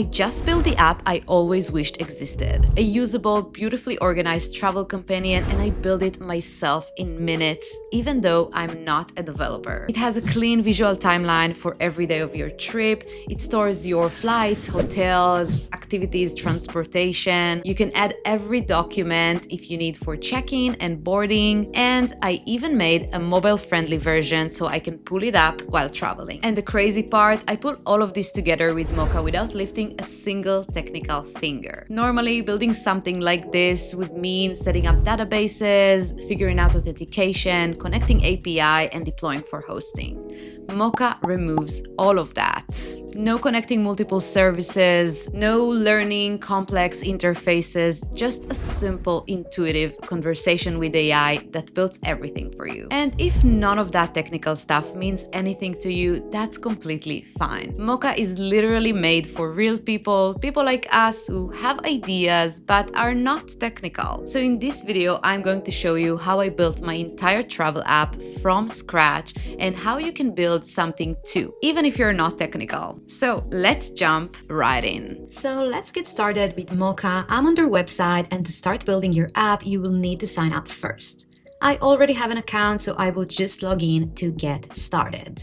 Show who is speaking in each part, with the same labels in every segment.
Speaker 1: I just built the app I always wished existed. A usable, beautifully organized travel companion, and I built it myself in minutes, even though I'm not a developer. It has a clean visual timeline for every day of your trip. It stores your flights, hotels, activities, transportation. You can add every document if you need for check-in and boarding, and I even made a mobile-friendly version so I can pull it up while traveling. And the crazy part, I put all of this together with Mocha without lifting a single technical finger. Normally, building something like this would mean setting up databases, figuring out authentication, connecting API, and deploying for hosting. Mocha removes all of that. No connecting multiple services, no learning complex interfaces, just a simple, intuitive conversation with AI that builds everything for you. And if none of that technical stuff means anything to you, that's completely fine. Mocha is literally made for real people like us who have ideas but are not technical. So in this video, I'm going to show you how I built my entire travel app from scratch and how you can build something too, even if you're not technical. So let's jump right in. So let's get started with Mocha. I'm on their website, and to start building your app, you will need to sign up first. I already have an account, so I will just log in to get started.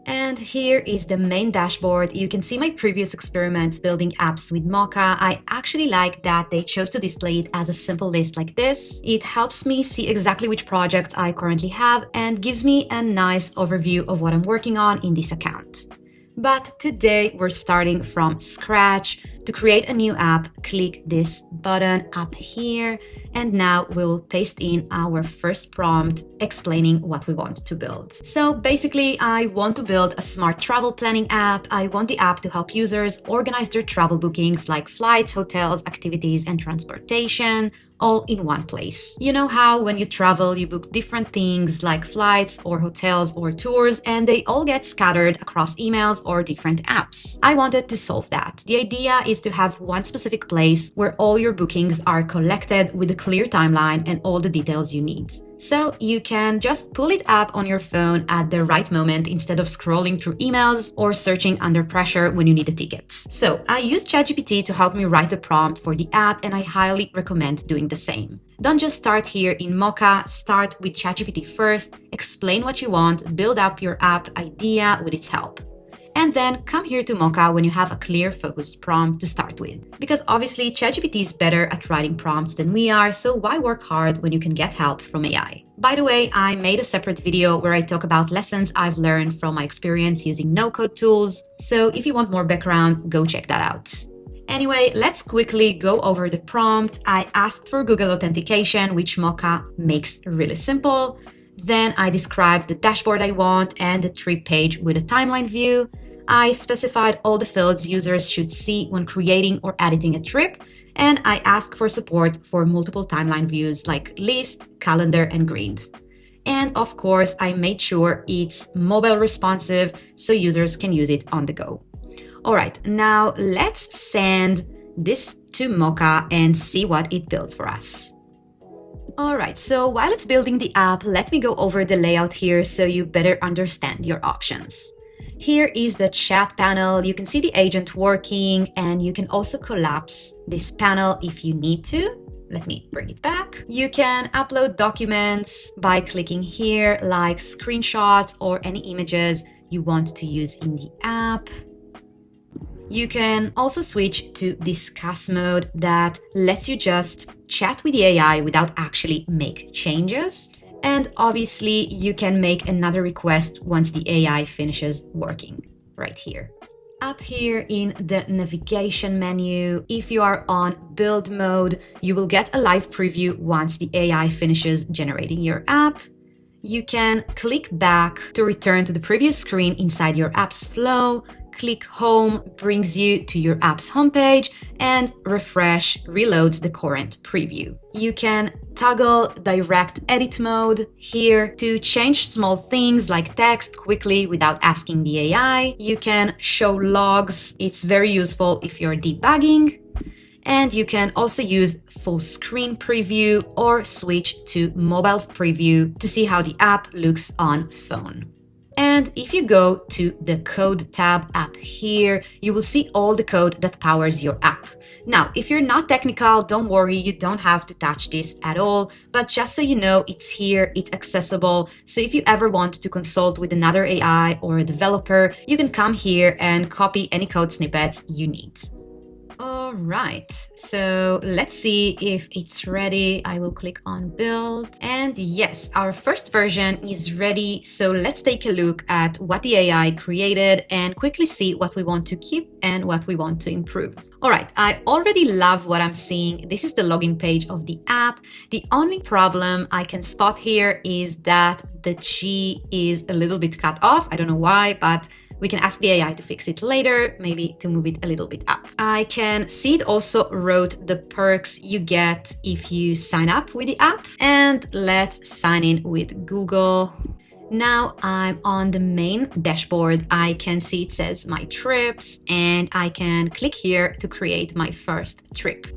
Speaker 1: And here is the main dashboard. You can see my previous experiments building apps with Mocha. I actually like that they chose to display it as a simple list like this. It helps me see exactly which projects I currently have and gives me a nice overview of what I'm working on in this account. But today we're starting from scratch. To create a new app, click this button up here, and now we'll paste in our first prompt explaining what we want to build. So basically, I want to build a smart travel planning app. I want the app to help users organize their travel bookings like flights, hotels, activities, and transportation, all in one place. You know how when you travel, you book different things like flights or hotels or tours, and they all get scattered across emails or different apps. I wanted to solve that. The idea is to have one specific place where all your bookings are collected with a clear timeline and all the details you need. So you can just pull it up on your phone at the right moment instead of scrolling through emails or searching under pressure when you need a ticket. So I used ChatGPT to help me write the prompt for the app, and I highly recommend doing the same. Don't just start here in Mocha, start with ChatGPT first, explain what you want, build up your app idea with its help. And then come here to Mocha when you have a clear, focused prompt to start with. Because obviously, ChatGPT is better at writing prompts than we are, so why work hard when you can get help from AI? By the way, I made a separate video where I talk about lessons I've learned from my experience using no-code tools, so if you want more background, go check that out. Anyway, let's quickly go over the prompt. I asked for Google authentication, which Mocha makes really simple. Then I described the dashboard I want and the trip page with a timeline view. I specified all the fields users should see when creating or editing a trip, and I asked for support for multiple timeline views like list, calendar, and grid. And of course, I made sure it's mobile responsive so users can use it on the go. All right, now let's send this to Mocha and see what it builds for us. All right, so while it's building the app, let me go over the layout here so you better understand your options. Here is the chat panel. You can see the agent working, and you can also collapse this panel if you need to. Let me bring it back. You can upload documents by clicking here, like screenshots or any images you want to use in the app. You can also switch to discuss mode that lets you just chat with the AI without actually make changes. And obviously, you can make another request once the AI finishes working, right here. Up here in the navigation menu, if you are on build mode, you will get a live preview once the AI finishes generating your app. You can click back to return to the previous screen inside your app's flow. Click home brings you to your app's homepage, and refresh reloads the current preview. You can toggle direct edit mode here to change small things like text quickly without asking the AI. You can show logs. It's very useful if you're debugging. And you can also use full screen preview or switch to mobile preview to see how the app looks on phone. And if you go to the code tab up here, you will see all the code that powers your app. Now, if you're not technical, don't worry, you don't have to touch this at all, but just so you know, it's here, it's accessible. So if you ever want to consult with another AI or a developer, you can come here and copy any code snippets you need. All right, so let's see if it's ready. I will click on build, and yes, our first version is ready. So let's take a look at what the AI created and quickly see what we want to keep and what we want to improve. All right, I already love what I'm seeing. This is the login page of the app. The only problem I can spot here is that the G is a little bit cut off. I don't know why, but we can ask the AI to fix it later, maybe to move it a little bit up. I can see it also wrote the perks you get if you sign up with the app. And let's sign in with Google. Now I'm on the main dashboard. I can see it says my trips, and I can click here to create my first trip.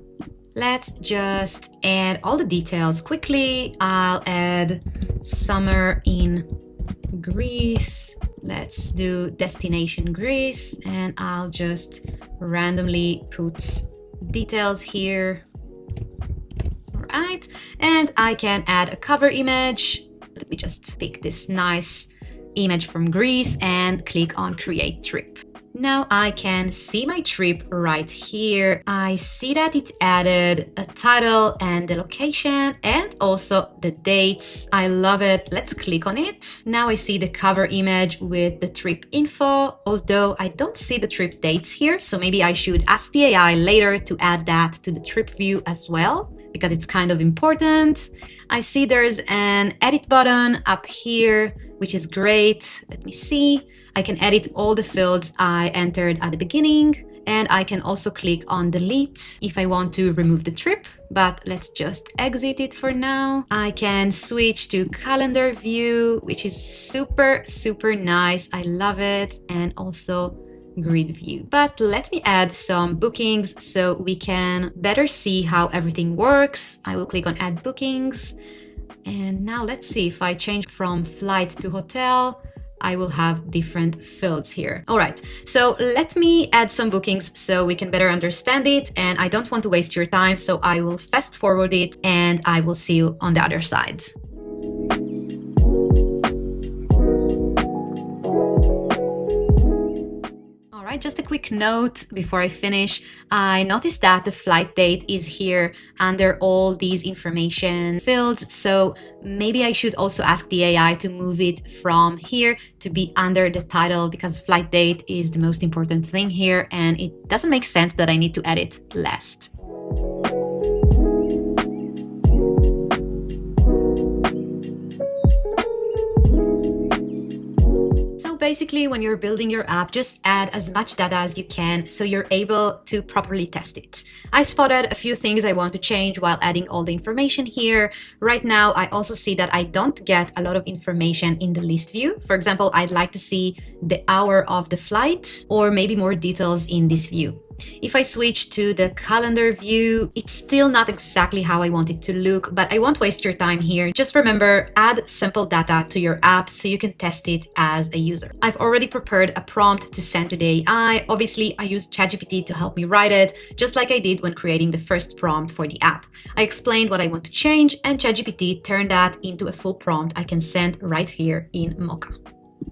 Speaker 1: Let's just add all the details quickly. I'll add summer in Greece. Let's do destination Greece, and I'll just randomly put details here. All right, and I can add a cover image. Let me just pick this nice image from Greece and click on create trip. Now I can see my trip right here. I see that it added a title and the location and also the dates. I love it. Let's click on it. Now I see the cover image with the trip info, although I don't see the trip dates here. So maybe I should ask the AI later to add that to the trip view as well, because it's kind of important. I see there's an edit button up here, which is great. Let me see. I can edit all the fields I entered at the beginning, and I can also click on delete if I want to remove the trip, but let's just exit it for now. I can switch to calendar view, which is super nice. I love it, and also grid view. But let me add some bookings so we can better see how everything works. I will click on add bookings, and now let's see if I change from flight to hotel. I will have different fields here. All right, so let me add some bookings so we can better understand it, and I don't want to waste your time, so I will fast forward it and I will see you on the other side. Just a quick note before I finish. I noticed that the flight date is here under all these information fields, so maybe I should also ask the AI to move it from here to be under the title, because flight date is the most important thing here, and it doesn't make sense that I need to add it last. Basically, when you're building your app, just add as much data as you can so you're able to properly test it. I spotted a few things I want to change while adding all the information here. Right now, I also see that I don't get a lot of information in the list view. For example, I'd like to see the hour of the flight or maybe more details in this view. If I switch to the calendar view, it's still not exactly how I want it to look, but I won't waste your time here. Just remember, add sample data to your app so you can test it as a user. I've already prepared a prompt to send to the AI. Obviously, I used ChatGPT to help me write it, just like I did when creating the first prompt for the app. I explained what I want to change, and ChatGPT turned that into a full prompt I can send right here in Mocha.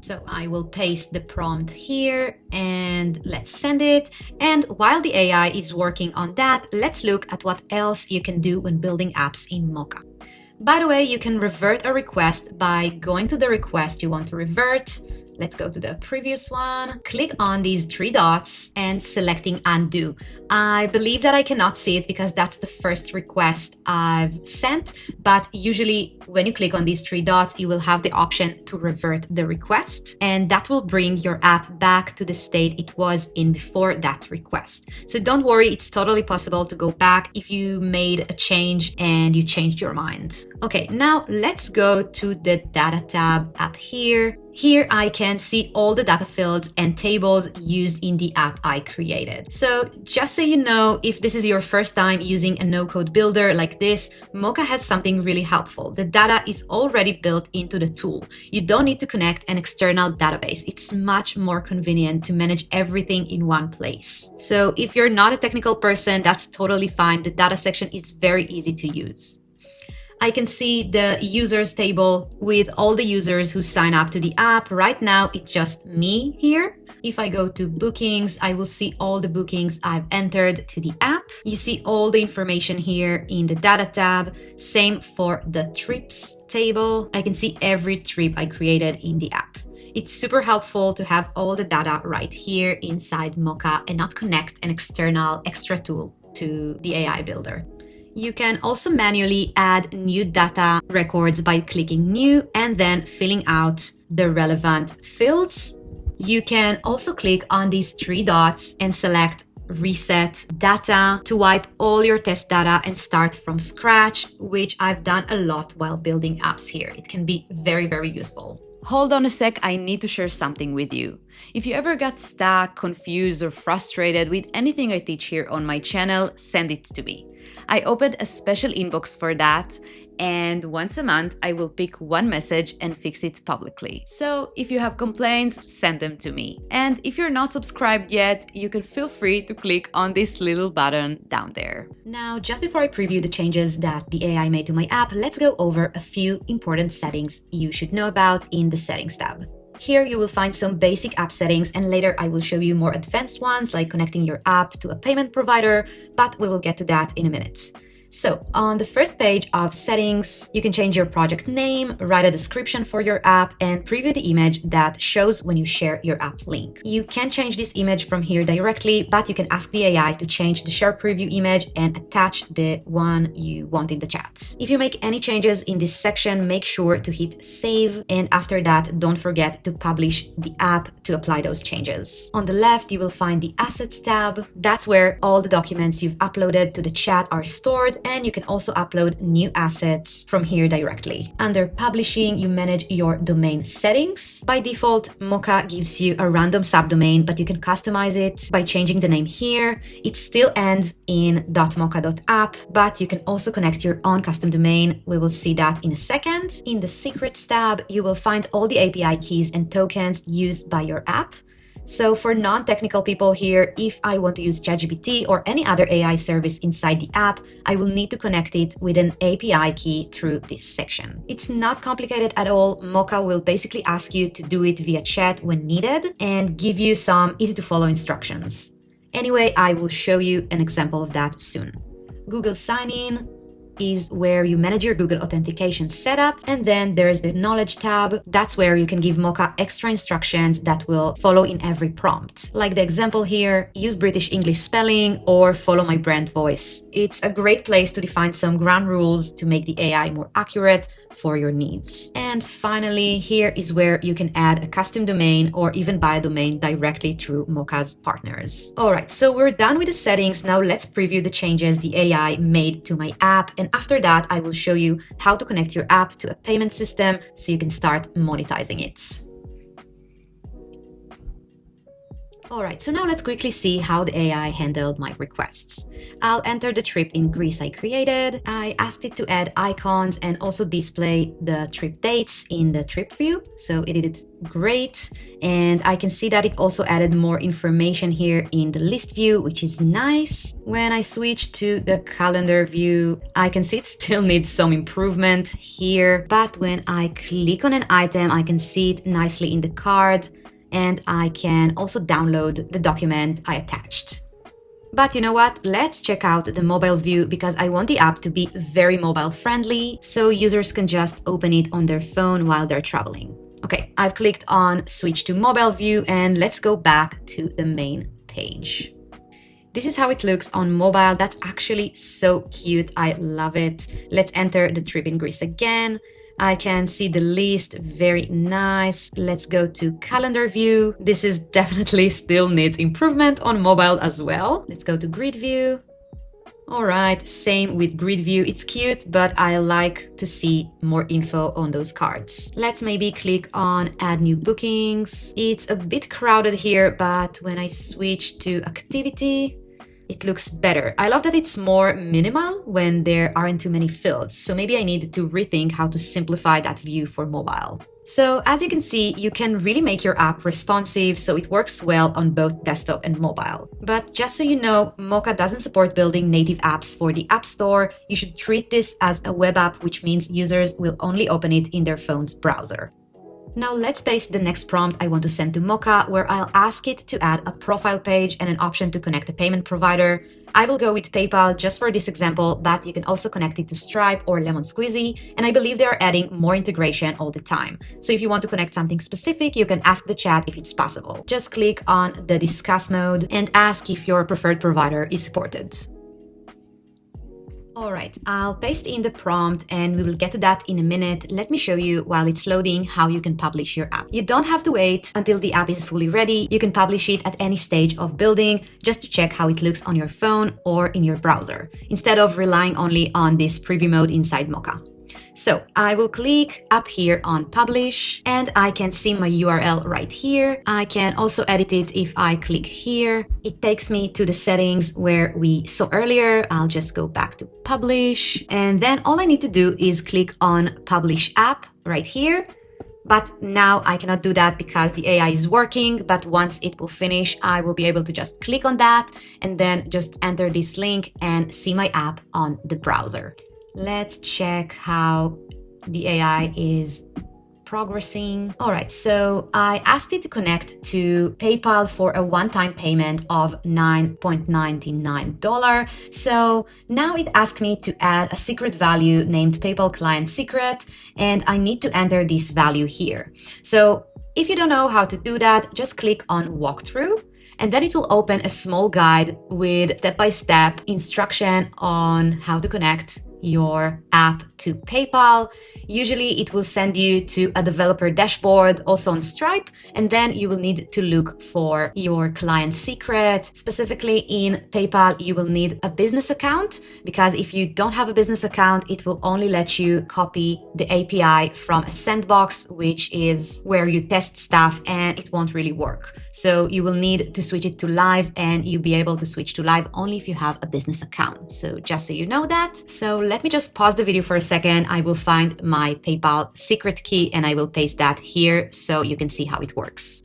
Speaker 1: So I will paste the prompt here and let's send it. And while the AI is working on that, let's look at what else you can do when building apps in Mocha. By the way, you can revert a request by going to the request you want to revert. Let's go to the previous one. Click on these three dots and selecting undo. I believe that I cannot see it because that's the first request I've sent, but usually when you click on these three dots, you will have the option to revert the request, and that will bring your app back to the state it was in before that request. So don't worry, it's totally possible to go back if you made a change and you changed your mind. Okay, now let's go to the data tab up here. Here I can see all the data fields and tables used in the app I created. So just so you know, if this is your first time using a no-code builder like this, Mocha has something really helpful. The data is already built into the tool. You don't need to connect an external database. It's much more convenient to manage everything in one place. So if you're not a technical person, that's totally fine. The data section is very easy to use. I can see the users table with all the users who sign up to the app. Right now, it's just me here. If I go to bookings, I will see all the bookings I've entered to the app. You see all the information here in the data tab. Same for the trips table. I can see every trip I created in the app. It's super helpful to have all the data right here inside Mocha and not connect an external extra tool to the AI builder. You can also manually add new data records by clicking new and then filling out the relevant fields. You can also click on these three dots and select Reset Data to wipe all your test data and start from scratch, which I've done a lot while building apps here. It can be very, very useful. Hold on a sec, I need to share something with you. If you ever got stuck, confused, or frustrated with anything I teach here on my channel, send it to me. I opened a special inbox for that, and once a month I will pick one message and fix it publicly. So if you have complaints, send them to me. And if you're not subscribed yet, you can feel free to click on this little button down there. Now, just before I preview the changes that the AI made to my app, let's go over a few important settings you should know about in the Settings tab. Here you will find some basic app settings, and later I will show you more advanced ones like connecting your app to a payment provider, but we will get to that in a minute. So on the first page of settings, you can change your project name, write a description for your app, and preview the image that shows when you share your app link. You can change this image from here directly, but you can ask the AI to change the share preview image and attach the one you want in the chat. If you make any changes in this section, make sure to hit save, and after that, don't forget to publish the app to apply those changes. On the left, you will find the Assets tab. That's where all the documents you've uploaded to the chat are stored, and you can also upload new assets from here directly. Under Publishing, you manage your domain settings. By default, Mocha gives you a random subdomain, but you can customize it by changing the name here. It still ends in .mocha.app, but you can also connect your own custom domain. We will see that in a second. In the Secrets tab, you will find all the API keys and tokens used by your app. So for non-technical people here, if I want to use ChatGPT or any other AI service inside the app, I will need to connect it with an API key through this section. It's not complicated at all. Mocha will basically ask you to do it via chat when needed and give you some easy-to-follow instructions. Anyway, I will show you an example of that soon. Google Sign-In is where you manage your Google authentication setup, and then there's the Knowledge tab. That's where you can give Mocha extra instructions that will follow in every prompt. Like the example here, use British English spelling or follow my brand voice. It's a great place to define some ground rules to make the AI more accurate for your needs. And finally, here is where you can add a custom domain or even buy a domain directly through Mocha's partners. All right, so we're done with the settings. Now let's preview the changes the AI made to my app. And after that, I will show you how to connect your app to a payment system so you can start monetizing it. Alright, so now let's quickly see how the AI handled my requests. I'll enter the trip in Greece I created. I asked it to add icons and also display the trip dates in the trip view. So it did it great. And I can see that it also added more information here in the list view, which is nice. When I switch to the calendar view, I can see it still needs some improvement here. But when I click on an item, I can see it nicely in the card. And I can also download the document I attached. But you know what? Let's check out the mobile view because I want the app to be very mobile friendly so users can just open it on their phone while they're traveling. Okay, I've clicked on switch to mobile view and let's go back to the main page. This is how it looks on mobile. That's actually so cute. I love it. Let's enter the trip in Greece again. I can see the list, very nice. Let's go to calendar view. This is definitely still needs improvement on mobile as well. Let's go to grid view. Alright, same with grid view. It's cute, but I like to see more info on those cards. Let's maybe click on add new bookings. It's a bit crowded here, but when I switch to activity, it looks better. I love that it's more minimal when there aren't too many fields, so maybe I need to rethink how to simplify that view for mobile. So as you can see, you can really make your app responsive so it works well on both desktop and mobile. But just so you know, Mocha doesn't support building native apps for the App Store. You should treat this as a web app, which means users will only open it in their phone's browser. Now let's paste the next prompt I want to send to Mocha, where I'll ask it to add a profile page and an option to connect a payment provider. I will go with PayPal just for this example, but you can also connect it to Stripe or Lemon Squeezy, and I believe they are adding more integration all the time. So if you want to connect something specific, you can ask the chat if it's possible. Just click on the discuss mode and ask if your preferred provider is supported. Alright, I'll paste in the prompt and we will get to that in a minute. Let me show you while it's loading how you can publish your app. You don't have to wait until the app is fully ready. You can publish it at any stage of building just to check how it looks on your phone or in your browser, instead of relying only on this preview mode inside Mocha. So I will click up here on publish and I can see my URL right here. I can also edit it if I click here. It takes me to the settings where we saw earlier. I'll just go back to publish and then all I need to do is click on publish app right here. But now I cannot do that because the AI is working, but once it will finish, I will be able to just click on that and then just enter this link and see my app on the browser. Let's check how the AI is progressing. All right, so I asked it to connect to PayPal for a one-time payment of $9.99. So now it asked me to add a secret value named PayPal client secret, and I need to enter this value here. So if you don't know how to do that, just click on walkthrough. And then it will open a small guide with step-by-step instruction on how to connect your app to PayPal. Usually it will send you to a developer dashboard, also on Stripe, and then you will need to look for your client secret. Specifically in PayPal, you will need a business account, because if you don't have a business account, it will only let you copy the API from a sandbox, which is where you test stuff, and it won't really work. So you will need to switch it to live, and you'll be able to switch to live only if you have a business account. So just so you know that. So let me just pause the video for a second. I will find my PayPal secret key and I will paste that here so you can see how it works.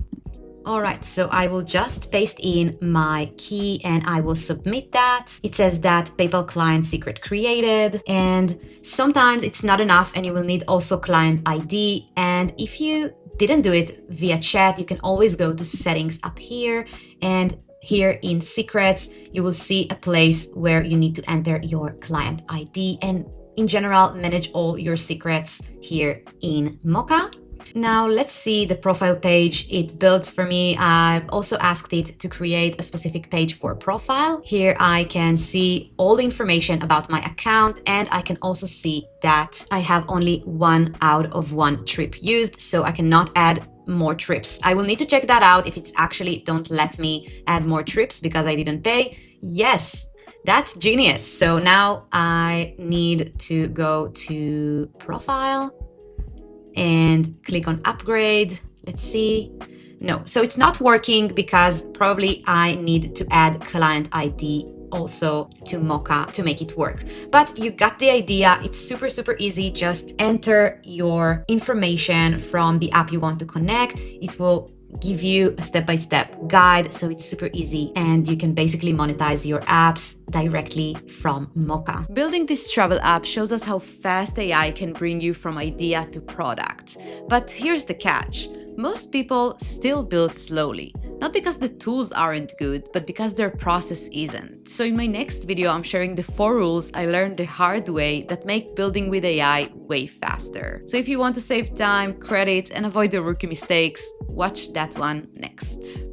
Speaker 1: All right, so I will just paste in my key and I will submit that. It says that PayPal client secret created, and sometimes it's not enough and you will need also client ID. And if you didn't do it via chat, you can always go to settings up here, and here in secrets, you will see a place where you need to enter your client ID and in general, manage all your secrets here in Mocha. Now let's see the profile page it builds for me. I've also asked it to create a specific page for profile. Here I can see all the information about my account, and I can also see that I have only 1 out of 1 trip used, so I cannot add more trips. I will need to check that out if it's actually don't let me add more trips because I didn't pay. Yes, that's genius. So now I need to go to profile and click on upgrade. Let's see. No, so it's not working because probably I need to add client ID also to Mocha to make it work. But you got the idea. It's super, super easy. Just enter your information from the app you want to connect. It will give you a step-by-step guide, so it's super easy and you can basically monetize your apps directly from Mocha. Building this travel app shows us how fast AI can bring you from idea to product. But here's the catch. Most people still build slowly. Not because the tools aren't good, but because their process isn't. So in my next video, I'm sharing the 4 rules I learned the hard way that make building with AI way faster. So if you want to save time, credits, and avoid the rookie mistakes, watch that one next.